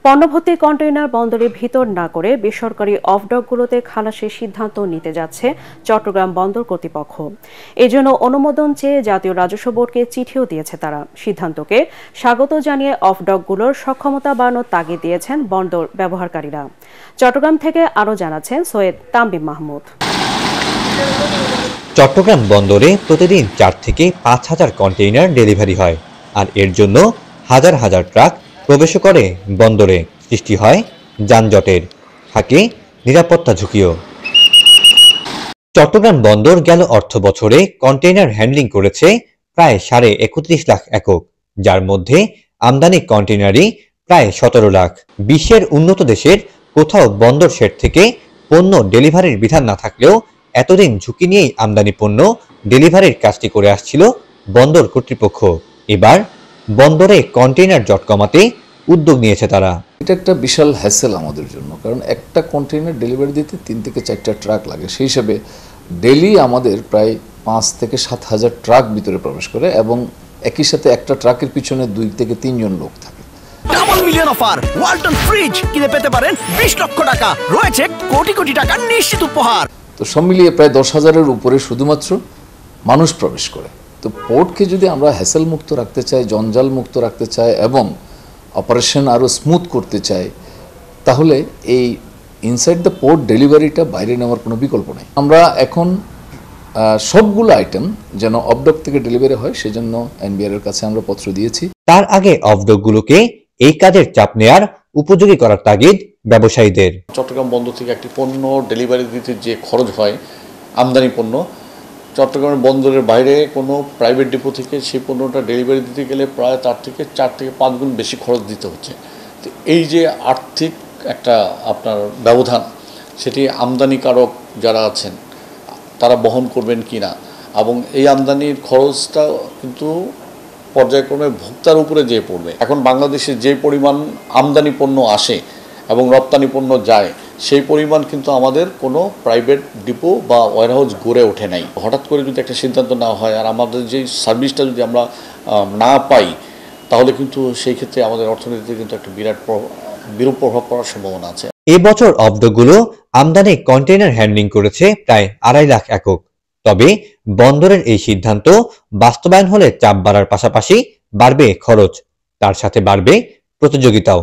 পণ্যভর্তি container বন্দরের ভিতর না করে বেসরকারি অফডকগুলোতে খালাসের সিদ্ধান্ত নিতে যাচ্ছে চট্টগ্রাম বন্দর কর্তৃপক্ষ। এজন্য অনুমোদন চেয়ে জাতীয় রাজস্ব বোর্ডকে চিঠিও দিয়েছে তারা। সিদ্ধান্তকে স্বাগত জানিয়ে অফডকগুলোর সক্ষমতা বাড়ানোর তাগিদ দিয়েছেন বন্দর ব্যবহারকারীরা। চট্টগ্রাম থেকে আরও জানাচ্ছেন সৈয়দ তামিম মাহমুদ। চট্টগ্রাম বন্দরে প্রতিদিন 4 থেকে 5,000 কন্টেইনার ডেলিভারি হয়, আর এর জন্য হাজার হাজার ট্রাক প্রবেশ করে বন্দরে। সৃষ্টি হয় যানজটের, থাকে নিরাপত্তা ঝুঁকিও। চট্টগ্রাম বন্দর গেল অর্থ বছরে কন্টেইনার হ্যান্ডলিং করেছে প্রায় 31.5 লাখ একক, যার মধ্যে আমদানি কন্টেইনারই প্রায় 17 লাখ। বিশ্বের উন্নত দেশের কোথাও বন্দর শেড থেকে পণ্য ডেলিভারির বিধান না থাকলেও এতদিন ঝুঁকি নিয়েই আমদানি পণ্য ডেলিভারির কাজটি করে আসছিল বন্দর কর্তৃপক্ষ। এবার বন্দরে কন্টেইনার জট কমাতে উদ্যোগ নিয়েছে তারা। এটা একটা বিশাল হ্যাসেল আমাদের জন্য, কারণ একটা কন্টেইনার ডেলিভারি দিতে 3 থেকে 4টা ট্রাক লাগে। সেই হিসাবে ডেলি আমাদের প্রায় 5 থেকে 7,000 ট্রাক ভিতরে প্রবেশ করে, এবং একই সাথে একটা ট্রাকের পিছনে 2 থেকে 3 জন লোক থাকে। Double million offer, Walton fridge কিনে পেতে পারেন 20 লক্ষ টাকা, রয়েছে কোটি কোটি টাকার নিশ্চিত উপহার। তো সব মিলিয়ে প্রায় 10,000-এর উপরে শুধুমাত্র মানুষ প্রবেশ করে। তো পোর্টকে যদি আমরা হ্যাসেল মুক্ত রাখতে চাই, জঞ্জাল মুক্ত রাখতে চাই এবং অপারেশন আরও স্মুথ করতে চাই, তাহলে এই ইনসাইড দ্য পোর্ট ডেলিভারিটা বাইরে নেওয়ার কোনো বিকল্প নেই। আমরা এখন সবগুলো আইটেম যেন অফডক থেকে ডেলিভারি হয়, সেজন্য এনবিআর এর কাছে আমরা পত্র দিয়েছি। তার আগে অফডকগুলোকে এই কাজের চাপ নেয়ার উপযোগী করার তাগিদ ব্যবসায়ীদের। চট্টগ্রাম বন্দর থেকে একটি পণ্য ডেলিভারি দিতে যে খরচ হয় আমদানি পণ্য, চট্টগ্রামের বন্দরের বাইরে কোনো প্রাইভেট ডিপো থেকে সেই পণ্যটা ডেলিভারি দিতে গেলে প্রায় তার থেকে 4 থেকে 5 গুণ বেশি খরচ দিতে হচ্ছে। তো এই যে আর্থিক একটা আপনার ব্যবধান, সেটি আমদানিকারক যারা আছেন তারা বহন করবেন কি না, এবং এই আমদানির খরচটা কিন্তু পর্যায়ক্রমে ভোক্তার উপরে যেয়ে পড়বে। এখন বাংলাদেশে যে পরিমাণ আমদানি পণ্য আসে এবং রপ্তানি পণ্য যায়, সেই পরিমাণ কিন্তু আমাদের কোনো প্রাইভেট ডিপো বা ওয়ারহাউস গড়ে ওঠে নাই। হঠাৎ করে যদি একটা সিদ্ধান্ত নেওয়া হয় আর আমাদের যে সার্ভিসটা যদি আমরা না পাই, তাহলে কিন্তু সেই ক্ষেত্রে আমাদের অর্থনীতিতে কিন্তু একটা বিরূপ প্রভাব পড়ার সম্ভাবনা আছে। এবছর অফডকগুলো আমদানি কন্টেইনার হ্যান্ডলিং করেছে প্রায় 2.5 লাখ একক। তবে বন্দরের এই সিদ্ধান্ত বাস্তবায়ন হলে চাপ বাড়ার পাশাপাশি বাড়বে খরচ, তার সাথে বাড়বে প্রতিযোগিতাও।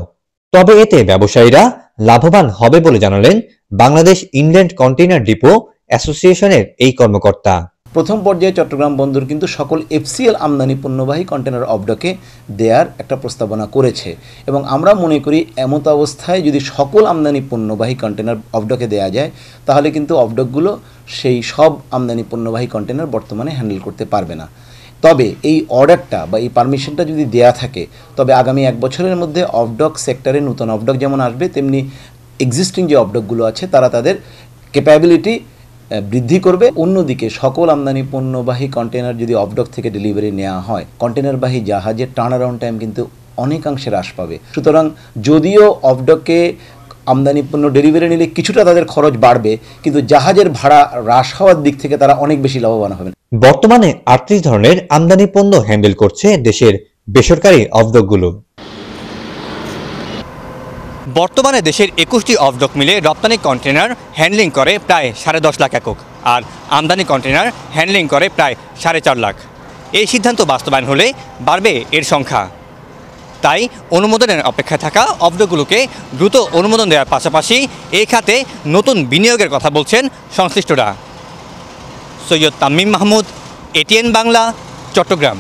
তবে এতে ব্যবসায়ীরা লাভবান হবে বলে জানালেন বাংলাদেশ ইনল্যান্ড কন্টেইনার ডিপো অ্যাসোসিয়েশনের এই কর্মকর্তা। প্রথম পর্যায়ে চট্টগ্রাম বন্দর কিন্তু সকল এফসিএল আমদানি পণ্যবাহী কন্টেনার অফডকে দেয়ার একটা প্রস্তাবনা করেছে, এবং আমরা মনে করি এমত অবস্থায় যদি সকল আমদানি পণ্যবাহী কন্টেনার অফডকে দেয়া যায়, তাহলে কিন্তু অফডকগুলো সেই সব আমদানি পণ্যবাহী কন্টেনার বর্তমানে হ্যান্ডেল করতে পারবে না। তবে এই অর্ডারটা বা এই পারমিশনটা যদি দেয়া থাকে, তবে আগামী 1 বছরের মধ্যে অফডক সেক্টরে নতুন অফডক যেমন আসবে, তেমনি এক্সিস্টিং যে অফডকগুলো আছে তারা তাদের ক্যাপাবিলিটি বৃদ্ধি করবে। অন্যদিকে সকল আমদানি পণ্যবাহী কন্টেনার যদি অফডক থেকে ডেলিভারি নেওয়া হয়, কন্টেনারবাহী জাহাজের টার্নারাউন্ড টাইম কিন্তু অনেকাংশে হ্রাস পাবে। সুতরাং যদিও অফডকে আমদানি পণ্য ডেলিভারি নিলে কিছুটা তাদের খরচ বাড়বে, কিন্তু জাহাজের ভাড়া হ্রাস হওয়ার দিক থেকে তারা অনেক বেশি লাভবান হবেন। বর্তমানে 38 ধরনের আমদানি পণ্য হ্যান্ডেল করছে দেশের বেসরকারি অফডকগুলো। বর্তমানে দেশের 21টি অফডক মিলে রপ্তানি কন্টেনার হ্যান্ডলিং করে প্রায় 10.5 লাখ একক, আর আমদানি কন্টেনার হ্যান্ডলিং করে প্রায় 4.5 লাখ। এই সিদ্ধান্ত বাস্তবায়ন হলে বাড়বে এর সংখ্যা। তাই অনুমোদনের অপেক্ষায় থাকা অফডকগুলোকে দ্রুত অনুমোদন দেওয়ার পাশাপাশি এই খাতে নতুন বিনিয়োগের কথা বলছেন সংশ্লিষ্টরা। সৈয়দ তামিম মাহমুদ, এটিএন বাংলা, চট্টগ্রাম।